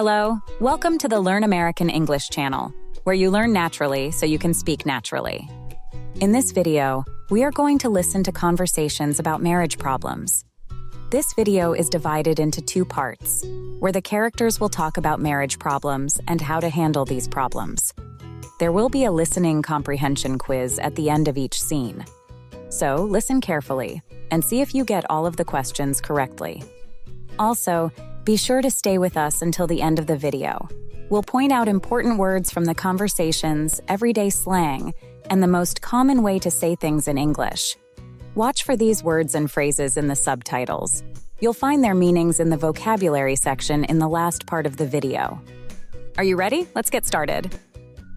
Hello, welcome to the Learn American English channel, where you learn naturally so you can speak naturally. In this video, we are going to listen to conversations about marriage problems. This video is divided into two parts, where the characters will talk about marriage problems and how to handle these problems. There will be a listening comprehension quiz at the end of each scene. So listen carefully and see if you get all of the questions correctly. Also, be sure to stay with us until the end of the video. We'll point out important words from the conversations, everyday slang, and the most common way to say things in English. Watch for these words and phrases in the subtitles. You'll find their meanings in the vocabulary section in the last part of the video. Are you ready? Let's get started.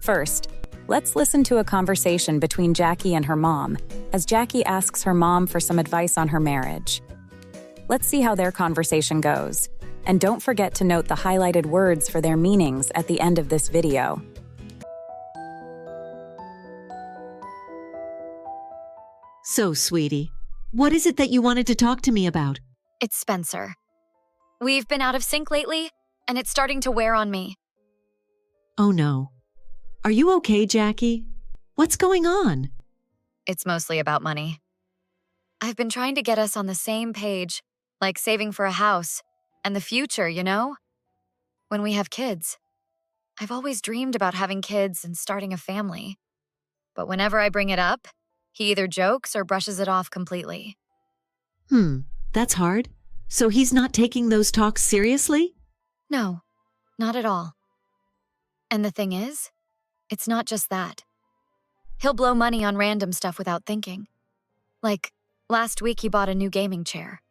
First, let's listen to a conversation between Jackie and her mom, as Jackie asks her mom for some advice on her marriage. Let's see how their conversation goes. And don't forget to note the highlighted words for their meanings at the end of this video. So, sweetie, what is it that you wanted to talk to me about? It's Spencer. We've been out of sync lately, and it's starting to wear on me. Oh no. Are you okay, Jackie? What's going on? It's mostly about money. I've been trying to get us on the same page, like saving for a house and the future, you know? When we have kids. I've always dreamed about having kids and starting a family. But whenever I bring it up, he either jokes or brushes it off completely. That's hard. So he's not taking those talks seriously? No, not at all. And the thing is, it's not just that. He'll blow money on random stuff without thinking. Like, last week he bought a new gaming chair.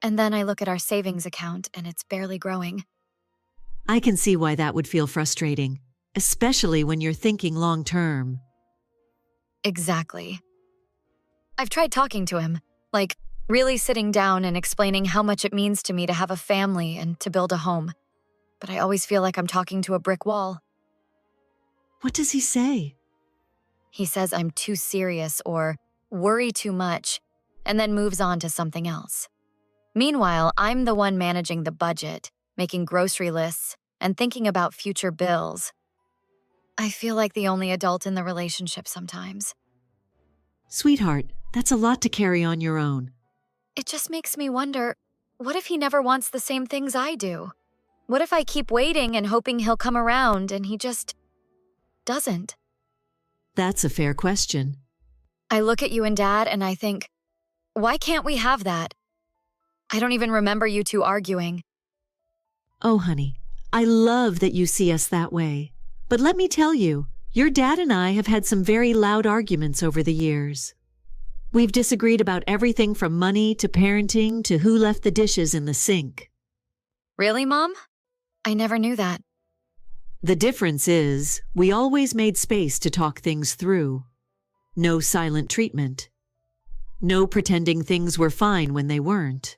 And then I look at our savings account and it's barely growing. I can see why that would feel frustrating, especially when you're thinking long term. Exactly. I've tried talking to him, like really sitting down and explaining how much it means to me to have a family and to build a home. But I always feel like I'm talking to a brick wall. What does he say? He says I'm too serious or worry too much, and then moves on to something else. Meanwhile, I'm the one managing the budget, making grocery lists, and thinking about future bills. I feel like the only adult in the relationship sometimes. Sweetheart, that's a lot to carry on your own. It just makes me wonder, what if he never wants the same things I do? What if I keep waiting and hoping he'll come around and he just doesn't? That's a fair question. I look at you and Dad and I think, why can't we have that? I don't even remember you two arguing. Oh, honey, I love that you see us that way. But let me tell you, your dad and I have had some very loud arguments over the years. We've disagreed about everything from money to parenting to who left the dishes in the sink. Really, Mom? I never knew that. The difference is, we always made space to talk things through. No silent treatment. No pretending things were fine when they weren't.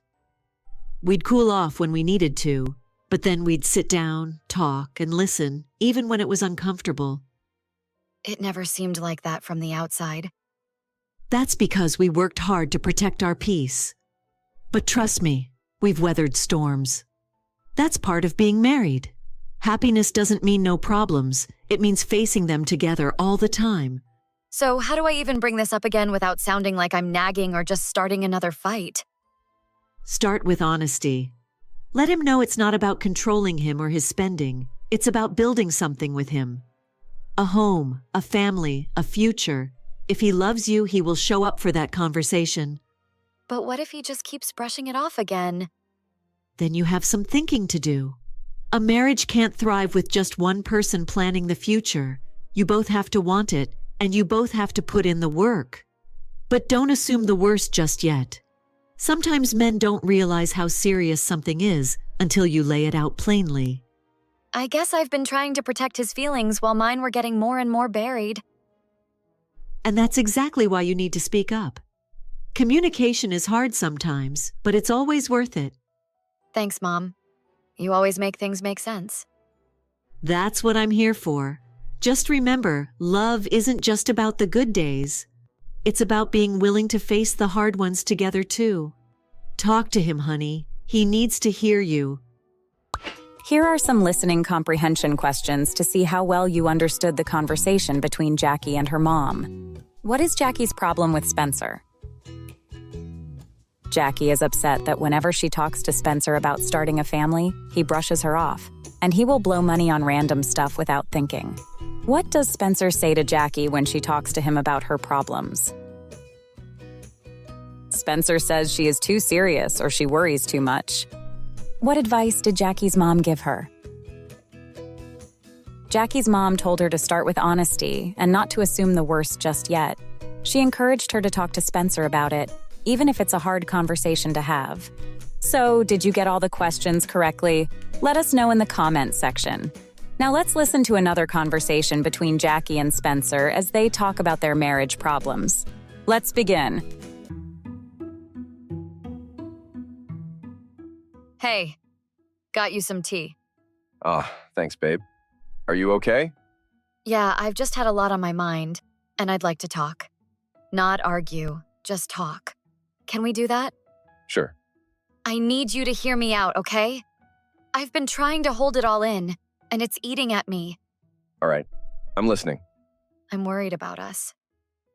We'd cool off when we needed to, but then we'd sit down, talk, and listen, even when it was uncomfortable. It never seemed like that from the outside. That's because we worked hard to protect our peace. But trust me, we've weathered storms. That's part of being married. Happiness doesn't mean no problems. It means facing them together all the time. So how do I even bring this up again without sounding like I'm nagging or just starting another fight? Start with honesty. Let him know it's not about controlling him or his spending. It's about building something with him. A home, a family, a future. If he loves you, he will show up for that conversation. But what if he just keeps brushing it off again? Then you have some thinking to do. A marriage can't thrive with just one person planning the future. You both have to want it, and you both have to put in the work. But don't assume the worst just yet. Sometimes men don't realize how serious something is until you lay it out plainly. I guess I've been trying to protect his feelings while mine were getting more and more buried. And that's exactly why you need to speak up. Communication is hard sometimes, but it's always worth it. Thanks, Mom. You always make things make sense. That's what I'm here for. Just remember, love isn't just about the good days. It's about being willing to face the hard ones together too. Talk to him, honey. He needs to hear you. Here are some listening comprehension questions to see how well you understood the conversation between Jackie and her mom. What is Jackie's problem with Spencer? Jackie is upset that whenever she talks to Spencer about starting a family, he brushes her off, and he will blow money on random stuff without thinking. What does Spencer say to Jackie when she talks to him about her problems? Spencer says she is too serious or she worries too much. What advice did Jackie's mom give her? Jackie's mom told her to start with honesty and not to assume the worst just yet. She encouraged her to talk to Spencer about it, even if it's a hard conversation to have. So, did you get all the questions correctly? Let us know in the comments section. Now let's listen to another conversation between Jackie and Spencer as they talk about their marriage problems. Let's begin. Hey, got you some tea. Thanks, babe. Are you okay? Yeah, I've just had a lot on my mind, and I'd like to talk. Not argue, just talk. Can we do that? Sure. I need you to hear me out, okay? I've been trying to hold it all in, and it's eating at me. All right. I'm listening. I'm worried about us.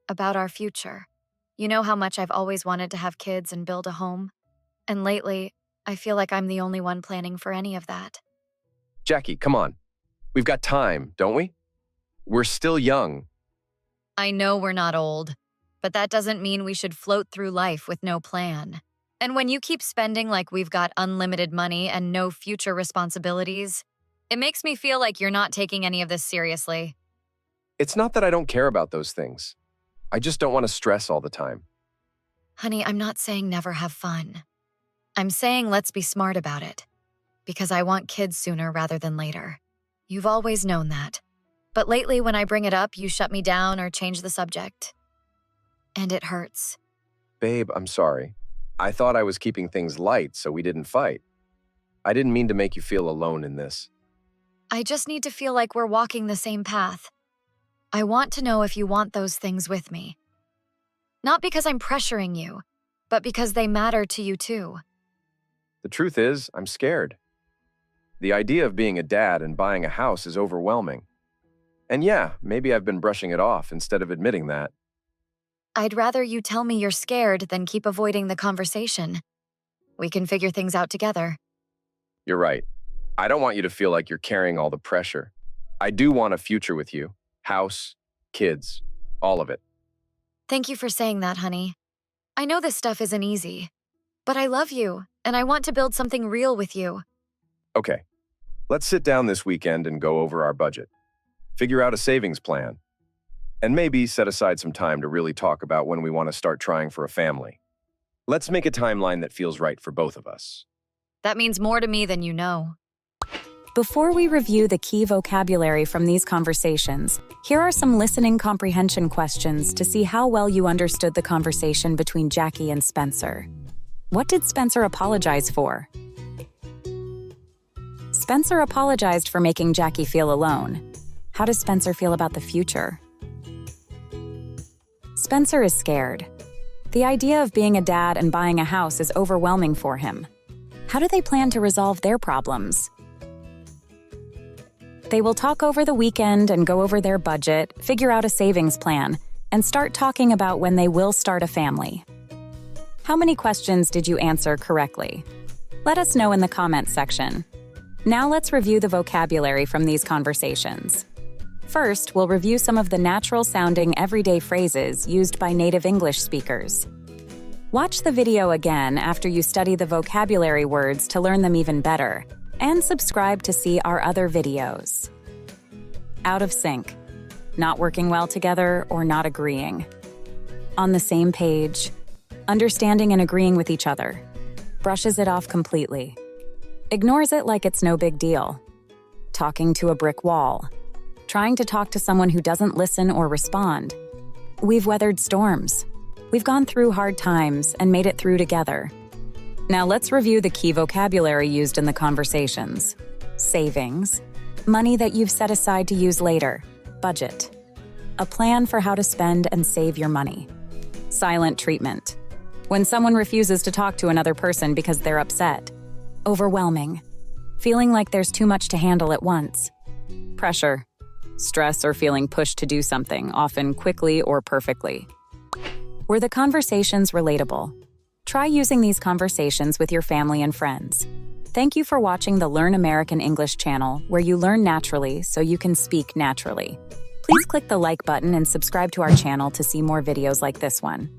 About our future. You know how much I've always wanted to have kids and build a home? And lately, I feel like I'm the only one planning for any of that. Jackie, come on. We've got time, don't we? We're still young. I know we're not old, but that doesn't mean we should float through life with no plan. And when you keep spending like we've got unlimited money and no future responsibilities, it makes me feel like you're not taking any of this seriously. It's not that I don't care about those things. I just don't want to stress all the time. Honey, I'm not saying never have fun. I'm saying let's be smart about it. Because I want kids sooner rather than later. You've always known that. But lately, when I bring it up, you shut me down or change the subject. And it hurts. Babe, I'm sorry. I thought I was keeping things light so we didn't fight. I didn't mean to make you feel alone in this. I just need to feel like we're walking the same path. I want to know if you want those things with me. Not because I'm pressuring you, but because they matter to you too. The truth is, I'm scared. The idea of being a dad and buying a house is overwhelming. And yeah, maybe I've been brushing it off instead of admitting that. I'd rather you tell me you're scared than keep avoiding the conversation. We can figure things out together. You're right. I don't want you to feel like you're carrying all the pressure. I do want a future with you. House, kids, all of it. Thank you for saying that, honey. I know this stuff isn't easy, but I love you, and I want to build something real with you. Okay, let's sit down this weekend and go over our budget. Figure out a savings plan. And maybe set aside some time to really talk about when we want to start trying for a family. Let's make a timeline that feels right for both of us. That means more to me than you know. Before we review the key vocabulary from these conversations, here are some listening comprehension questions to see how well you understood the conversation between Jackie and Spencer. What did Spencer apologize for? Spencer apologized for making Jackie feel alone. How does Spencer feel about the future? Spencer is scared. The idea of being a dad and buying a house is overwhelming for him. How do they plan to resolve their problems? They will talk over the weekend and go over their budget, figure out a savings plan, and start talking about when they will start a family. How many questions did you answer correctly? Let us know in the comments section. Now let's review the vocabulary from these conversations. First, we'll review some of the natural-sounding everyday phrases used by native English speakers. Watch the video again after you study the vocabulary words to learn them even better, and subscribe to see our other videos. Out of sync. Not working well together or not agreeing. On the same page. Understanding and agreeing with each other. Brushes it off completely. Ignores it like it's no big deal. Talking to a brick wall. Trying to talk to someone who doesn't listen or respond. We've weathered storms. We've gone through hard times and made it through together. Now let's review the key vocabulary used in the conversations. Savings. Money that you've set aside to use later. Budget. A plan for how to spend and save your money. Silent treatment. When someone refuses to talk to another person because they're upset. Overwhelming. Feeling like there's too much to handle at once. Pressure. Stress or feeling pushed to do something, often quickly or perfectly. Were the conversations relatable? Try using these conversations with your family and friends. Thank you for watching the Learn American English channel, where you learn naturally so you can speak naturally. Please click the like button and subscribe to our channel to see more videos like this one.